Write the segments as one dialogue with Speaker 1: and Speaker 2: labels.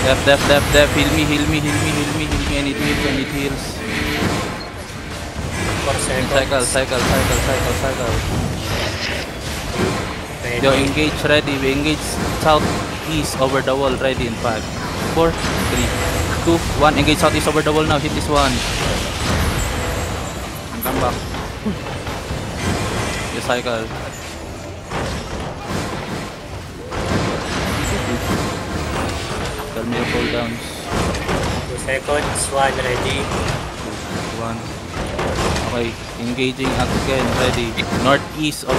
Speaker 1: Def. Heal me. I need heals.
Speaker 2: 4 seconds.
Speaker 1: Cycle. Yo, engage, ready. We engage southeast over the wall, ready in 5, 4, 3, 2, 1. Engage southeast over the wall now. Hit this one. And come back. You cycle. Tell me your cooldowns.
Speaker 2: 2 seconds. 1 ready.
Speaker 1: 1. Okay, engaging again, ready. Northeast of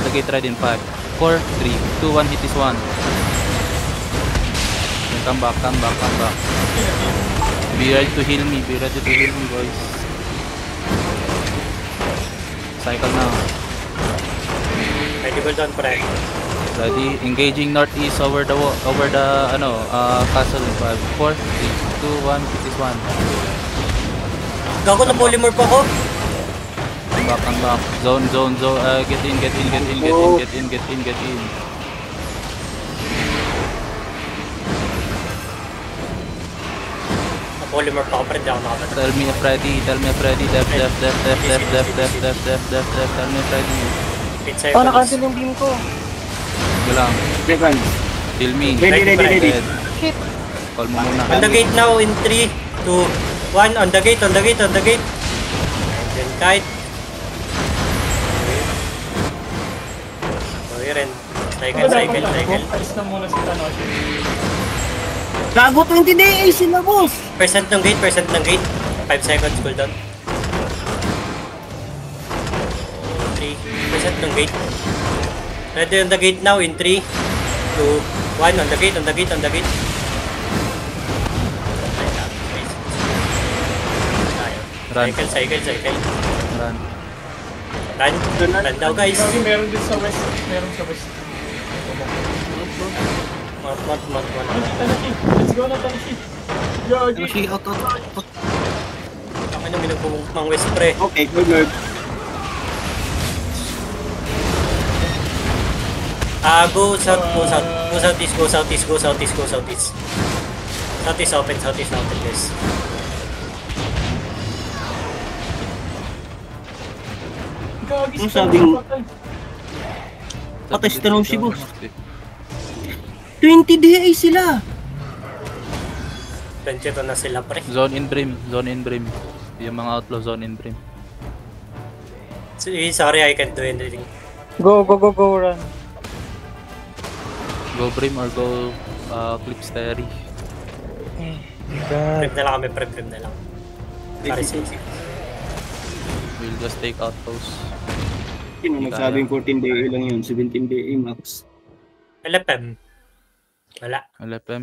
Speaker 1: the gate, ready in 5, 4, 3, 2, 1. Hit this one. Then come back. Be ready to heal me, boys. Cycle now.
Speaker 2: Ready cooldown, pre.
Speaker 1: Ready, engaging northeast over the castle in 5, 4, 3, 2, 1. Hit this one.
Speaker 2: Gago na polymorph ako.
Speaker 1: Come back. Zone. Get in.
Speaker 2: Na-polymorph ako, pre. Di ako nakapag.
Speaker 1: Tell me if ready. Def. Tell me if ready.
Speaker 2: 8 seconds.
Speaker 3: Na-cancel yung beam ko.
Speaker 1: Sige lang.
Speaker 4: Seconds.
Speaker 1: Heal me.
Speaker 4: Ready.
Speaker 3: Shit.
Speaker 1: Call mo muna.
Speaker 2: On the gate now in 3, 2, 1. On the gate. And then kite. So, yun rin. Cycle.
Speaker 5: Alis na muna si Thanos.
Speaker 4: Gago 20 DA sila, boss.
Speaker 2: Percent ng gate. 5 seconds cooldown. 3. Percent ng gate. Ready on the gate now in 3, 2, 1. On the gate.
Speaker 1: Run.
Speaker 2: Cycle.
Speaker 1: Run.
Speaker 2: Run daw, guys.
Speaker 5: Sorry, meron din sa west.
Speaker 2: Mat.
Speaker 5: Let's go na, Tanashi. Yogi.
Speaker 4: Yoshi, out.
Speaker 2: Ako na minagpumang west, pre.
Speaker 4: Okay, good.
Speaker 2: Go southeast. Southeast open, guys.
Speaker 5: Gagi,
Speaker 4: Ang sabing- Patay si Thanos, boss. 20 DA sila.
Speaker 2: Ganito na sila, pre.
Speaker 1: Zone in brim. Yung mga outlaw, zone in brim.
Speaker 2: Sorry, I can't do anything.
Speaker 3: Go, run.
Speaker 1: Go brim or go clipstery.
Speaker 3: God.
Speaker 2: Prep na lang kami, prep na lang. Para safe.
Speaker 1: We'll just take outposts.
Speaker 4: Sino nagsabing 14 DA lang yun? 17 DA max.
Speaker 2: LFM. Wala.
Speaker 1: LFM.